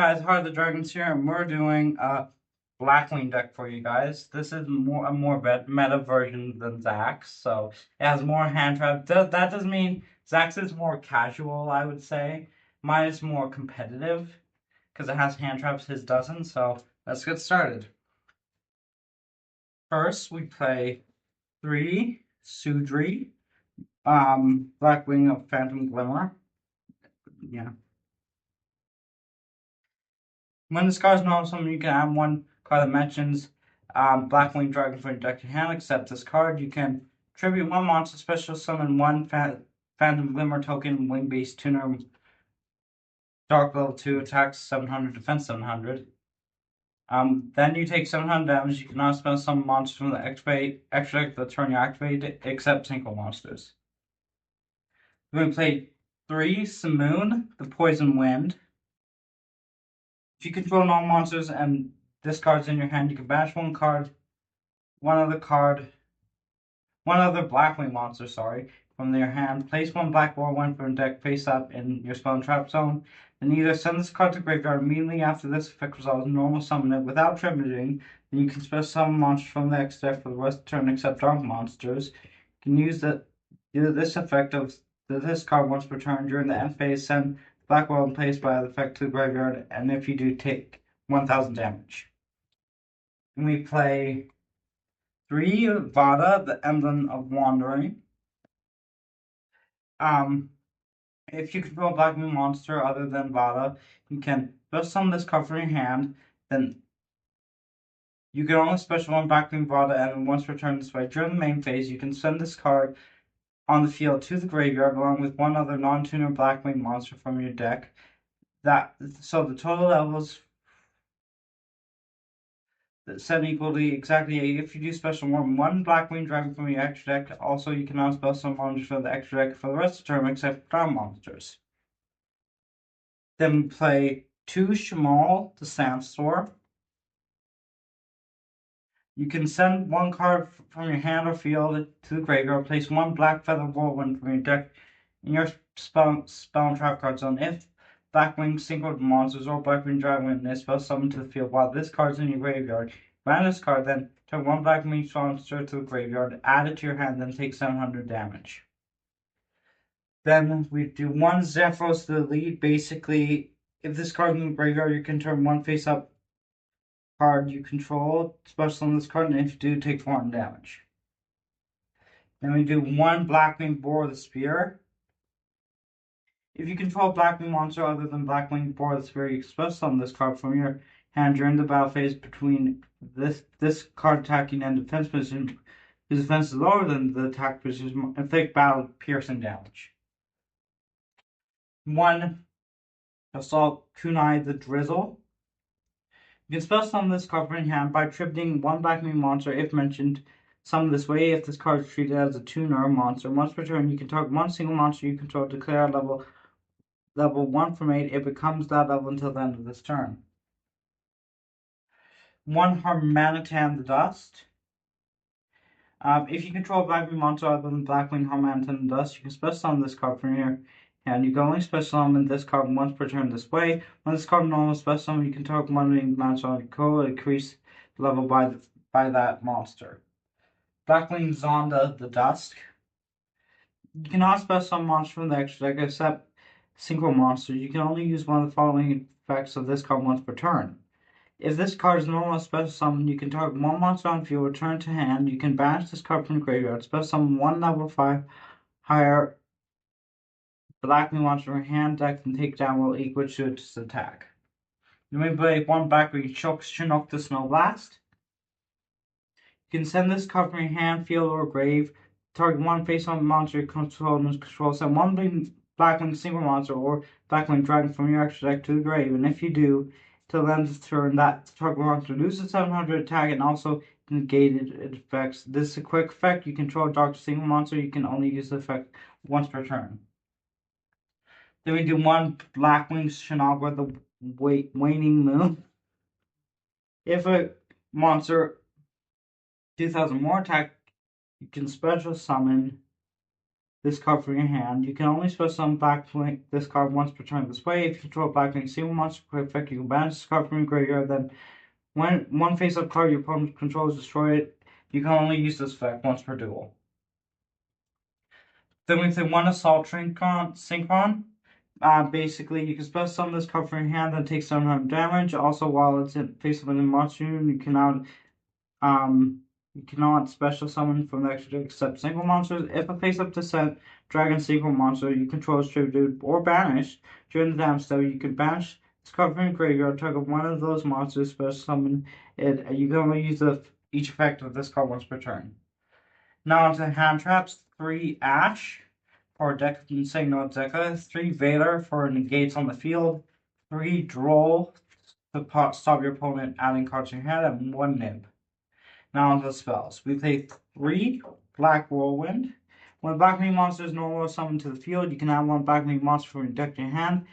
Guys, Heart of the Dragons here, and we're doing a Blackwing deck for you guys. This is a more meta version than Zax's, so it has more hand traps. That does mean Zax's is more casual, I would say. Mine is more competitive because it has hand traps, his doesn't. So let's get started. First, we play 3 Sudri, Blackwing of Phantom Glimmer. Yeah. When this card is not summon, you can add one card that mentions Blackwing Dragon for your deck to hand. Except this card, you can tribute one monster, special summon one Phantom Glimmer token, wing base tuner, dark level 2, attacks 700, defense 700. Then you take 700 damage. You cannot spell some monsters from the extra deck the turn you activate, except single monsters. We're going to play 3 Simoon, the Poison Wind. If you control non-monsters and this card's in your hand, you can banish one other Blackwing monster, from your hand. Place one Black Whirlwind from deck face up in your spell and trap zone. Then either send this card to graveyard immediately after this effect resolves, normal summon it without tributing. Then you can special summon monsters from the X deck for the rest of the turn except dark monsters. You can use this effect of this card once per turn during the end phase. Send Blackwell in place by the effect to the graveyard, and if you do, take 1000 damage. And we play 3 Vada, the Emblem of Wandering. If you control a Black Moon monster other than Vada, you can special summon this card from your hand. Then you can only special one Black Moon Vada, and once returned this way during the main phase, you can send this card on the field to the graveyard along with one other non-tuner Blackwing monster from your deck. So the total levels set equally exactly 8. If you do special one Blackwing Dragon from your extra deck. Also, you cannot spell some monsters from the extra deck for the rest of the term except ground monsters. Then we play 2 Shamal, the Sandstorm. You can send one card from your hand or field to the graveyard. Place one Black Feather Whirlwind from your deck in your spell and trap card zone. If Blackwing synchro monsters or Blackwing Dragon is spell summoned to the field while this card's in your graveyard, ban this card, then turn one Blackwing monster to the graveyard, add it to your hand, then take 700 damage. Then we do 1 Zephyros to the lead. Basically, if this card is in the graveyard, you can turn one face up card you control, special on this card, and if you do, take 400 damage. Then we do 1 Blackwing Boar the Spear. If you control a Blackwing monster other than Blackwing Boar the Spear, you can special summon this card from your hand during the battle phase between this card attacking and defense position. His defense is lower than the attack position, inflict battle piercing damage. 1 Assault Kunai the Drizzle. You can special summon this card from your hand by tributing one Blackwing monster if mentioned. Summon this way if this card is treated as a tuner monster. Once per turn, you can target one single monster you control, declare level 1 from 8. It becomes that level until the end of this turn. 1 Harmanitan the Dust. If you control a Blackwing monster other than Blackwing Harmanitan the Dust, you can special summon this card from your hand. You can only special summon this card once per turn this way. When this card normal special summon, you can target one winged monster on your control, increase the level by that monster. Blackwing Zonda the Dusk. You cannot special summon monsters from the extra deck except synchro monsters. You can only use one of the following effects of this card once per turn. If this card is normal special summon, you can target one monster on field, return to hand. You can banish this card from the graveyard. Special summon one level 5 higher Blackwing monster from your hand deck and take down roll equal to its attack. Then we play 1 Blackwing Chinook the Snow Blast. You can send this card from your hand, field, or grave. Target one face-on monster you control and control. Send one Blackwing single monster or Blackwing Dragon from your extra deck to the grave. And if you do, till the end of the turn, that target monster loses 700 attack and also negated effects. This is a quick effect. You control a dark single monster. You can only use the effect once per turn. Then we do 1 Blackwing Shinagua the Waning Moon. If a monster 2000 more attack, you can special summon this card from your hand. You can only special summon Blackwing this card once per turn this way. If you control Blackwing single monster quick effect, you can banish this card from your graveyard. Then when one face-up card your opponent controls destroy it, you can only use this effect once per duel. Then we play one Assault Synchron. Basically, you can special summon this card from your hand that takes 700 damage. Also, while it's face-up in a monster unit, you cannot special summon from the extra deck except single monsters. If a face-up descent dragon single monster you control is distributed or banished during the damage step, you can banish this card from your graveyard, target one of those monsters, special summon it. You can only use each effect of this card once per turn. Now onto hand traps. 3 Ash for deck Signal Deca, 3 Valor for negates on the field, 3 Droll to stop your opponent adding cards to your hand, and 1 Nib. Now onto the spells. We play 3 Black Whirlwind. When a Blackwing monster is normally summoned to the field, you can add 1 Blackwing monster from your deck to your hand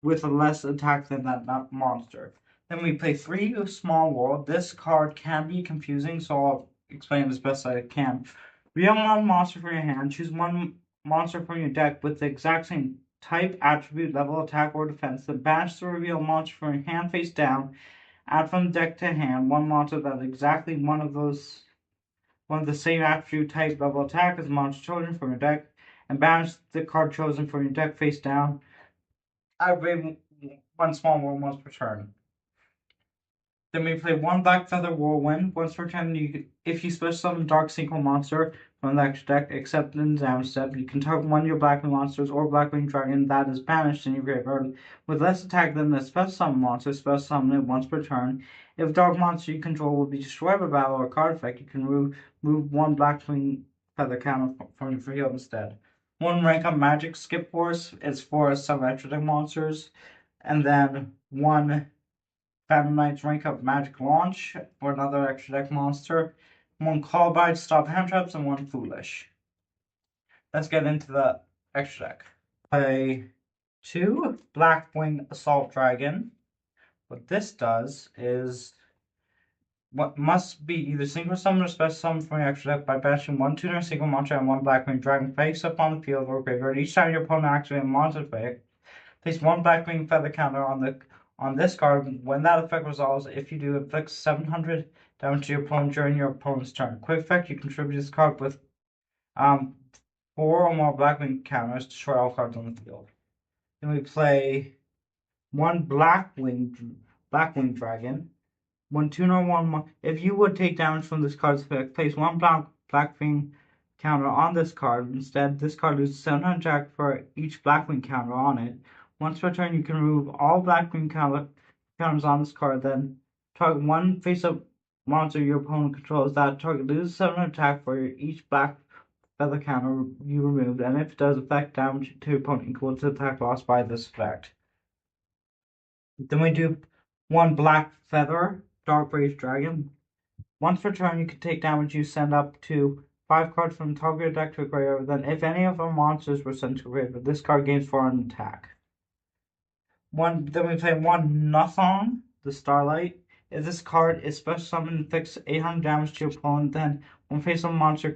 with a less attack than that monster. Then we play 3 Small World. This card can be confusing, so I'll explain as best I can. Reveal 1 monster from your hand. Choose 1 monster from your deck with the exact same type, attribute, level, attack, or defense. Then banish the reveal monster from your hand face down. Add from deck to hand 1 monster that is exactly one of the same attribute, type, level, attack as the monster chosen from your deck, and banish the card chosen from your deck face down. Activate 1 Small World once per turn. Then we play 1 Black Feather Whirlwind. Once per turn, if you special summon Dark Synchro monster from the extra deck, except in the damage step, you can target 1 of your Blackwing monsters or Blackwing Dragon that is banished in your graveyard with less attack than the special summon monster. Special summon it once per turn. If Dark monster you control will be destroyed by battle or card effect, you can remove 1 Blackwing Feather counter from your field instead. 1 Rank Up Magic Skip Force is for some extra deck monsters, and then 1 Phantom Knight's Rank Up Magic Launch for another extra deck monster, 1 Call By to stop hand traps, and 1 Foolish. Let's get into the extra deck. Play 2 Blackwing Assault Dragon. What this does is what must be either single summon or special summon from your extra deck by banishing 1 tuner single monster and 1 Blackwing Dragon face up on the field or graveyard. Each time your opponent activates a monster effect, place 1 Blackwing Feather counter on this card. When that effect resolves, if you do, inflict 700 damage to your opponent during your opponent's turn. Quick effect, you contribute this card with 4 or more Blackwing counters to destroy all cards on the field. Then we play 1 Blackwing Dragon. 1 tuner, 1 if you would take damage from this card's effect, place 1 Blackwing counter on this card. Instead, this card loses 700 attack for each Blackwing counter on it. Once per turn, you can remove all Blackwing counters on this card, then target 1 face-up monster your opponent controls. That target loses 700 attack for each Black Feather counter you removed, and if it does effect damage to your opponent equal to attack lost by this effect. Then we do 1 Black Feather Dark Brave Dragon. Once per turn, you can take damage. You send up to 5 cards from the top of your deck to a graveyard. Then, if any of our monsters were sent to a graveyard, this card gains 4 on attack. Then we play 1 Nothong, the Starlight. If this card is special summoned and inflicts 800 damage to your opponent, then when face on monster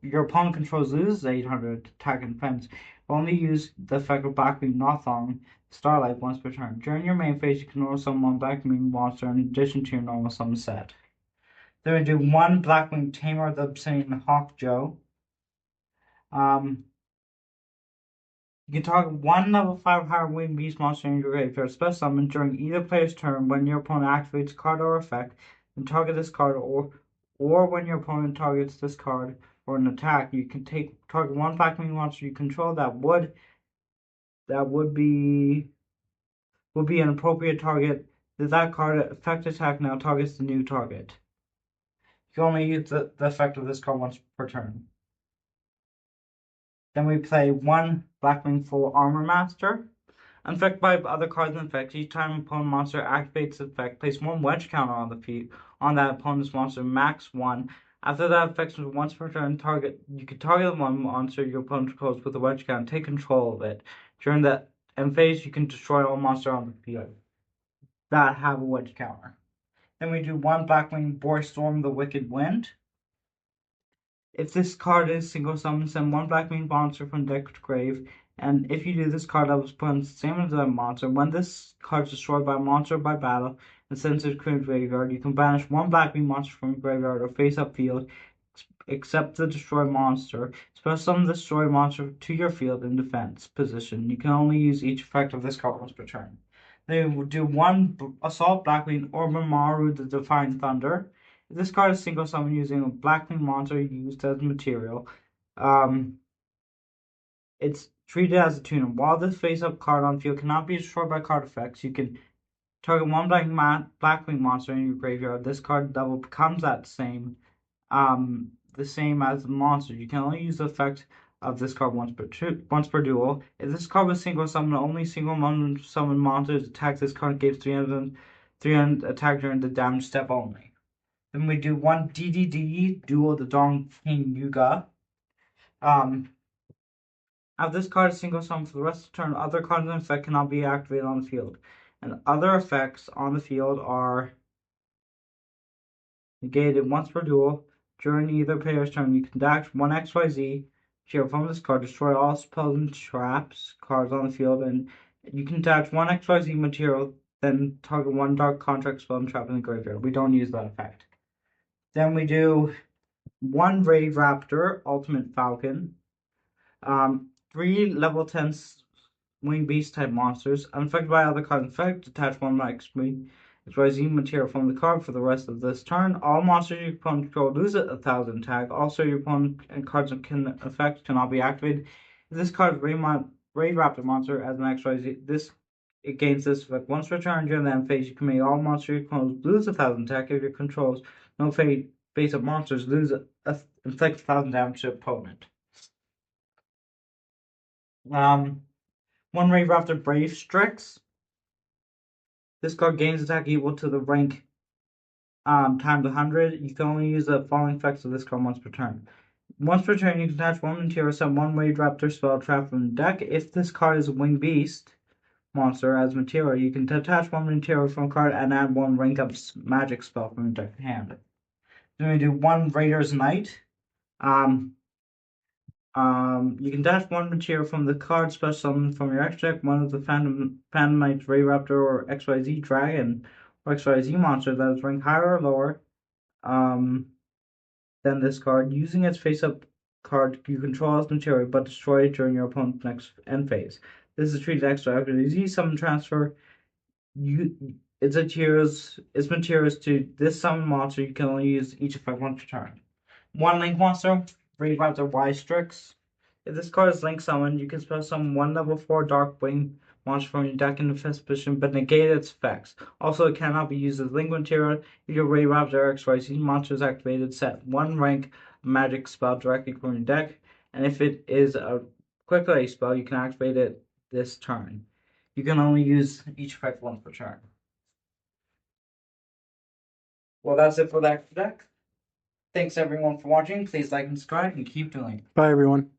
your opponent controls loses 800 attack and defense. Only use the effect of Blackwing Nothong, Starlight once per turn. During your main phase, you can normal summon 1 Blackwing monster in addition to your normal summon set. Then we do 1 Blackwing Tamer, the Obsidian Hawk Joe. You can target 1 level 5 higher winged beast monster in your graveyard. Special summon during either player's turn when your opponent activates a card or effect, then target this card, or when your opponent targets this card for an attack. You can target 1 Blackwing monster you control that would be an appropriate target. That card effect attack now targets the new target. You can only use the effect of this card once per turn. Then we play 1 Blackwing Full Armor Master. Infected by other cards and effects, each time an opponent monster activates the effect, place 1 wedge counter on that opponent's monster, max 1. After that effect once per turn, you can target 1 monster your opponent controls with a wedge counter, take control of it. During that end phase, you can destroy all monsters on the field that have a wedge counter. Then we do 1 Blackwing Boy Storm, the Wicked Wind. If this card is single summon, send one Blackwing monster from deck to grave. And if you do, this card level is put on the same as that monster. When this card is destroyed by a monster or by battle and sent to the graveyard, you can banish one Blackwing monster from your graveyard or face up field, except the destroyed monster. Special summon the destroyed monster to your field in defense position. You can only use each effect of this card once per turn. Then we'll do one Assault Blackwing or Maru the Defiant Thunder. This card is single summon using a Blackwing monster used as material. It's treated as a tuner. While this face-up card on field cannot be destroyed by card effects, you can target one Blackwing monster in your graveyard. This card double becomes the same as the monster. You can only use the effect of this card once per duel. If this card was single summon, only single summon monsters attack this card gives 300 attack during the damage step only. Then we do one DDD, Duel the Dawn King Yuga. If this card is single summon for the rest of the turn, other cards in effect cannot be activated on the field. And other effects on the field are negated once per duel. During either player's turn, you can dash one XYZ material from this card, destroy all spells and traps cards on the field, and you can attach one XYZ material, then target one dark contract spell and trap in the graveyard. We don't use that effect. Then we do one Raid Raptor, Ultimate Falcon, 3 level 10 Wing Beast type monsters, unaffected by other cards' effect, attach one XYZ material from the card for the rest of this turn. All monsters your opponent control lose 1,000 tag. Also, your opponent and cards effect cannot be activated. If this card is Raid Raptor monster as an XYZ, it gains this effect once per turn. During the end phase, you can make all monsters your opponent lose 1,000 tag. If your controls no face-up monsters, inflict 1,000 damage to opponent. One Raid Raptor Brave Strix. This card gains attack equal to the rank times 100. You can only use the following effects of this card once per turn. Once per turn, you can attach one material, send one Raid Raptor spell trap from the deck. If this card is a Wing Beast monster as material, you can attach one material from a card and add one rank up magic spell from the deck hand. Then we do one Raider's Knight. You can dash one material from the card special summon from your extra deck, one of the Phantom Knight, Ray Raptor, or XYZ Dragon, or XYZ monster that is ranked higher or lower than this card. Using its face-up card, you control as material, but destroy it during your opponent's next end phase. This is treated extra after the Z summon transfer. Its materials to this summon monster. You can only use each effect once per turn. One Link monster. Raid Raptor Y Strix. If this card is Link summoned, you can special summon one level 4 Darkwing monster from your deck in defense position, but negate its effects. Also, it cannot be used as Link material. If your Raid Raptor XYZ monster is activated, set one rank magic spell directly from your deck, and if it is a quick play spell, you can activate it this turn. You can only use each effect once per turn. Well, that's it for that deck. Thanks everyone for watching. Please like and subscribe and keep doing it. Bye everyone.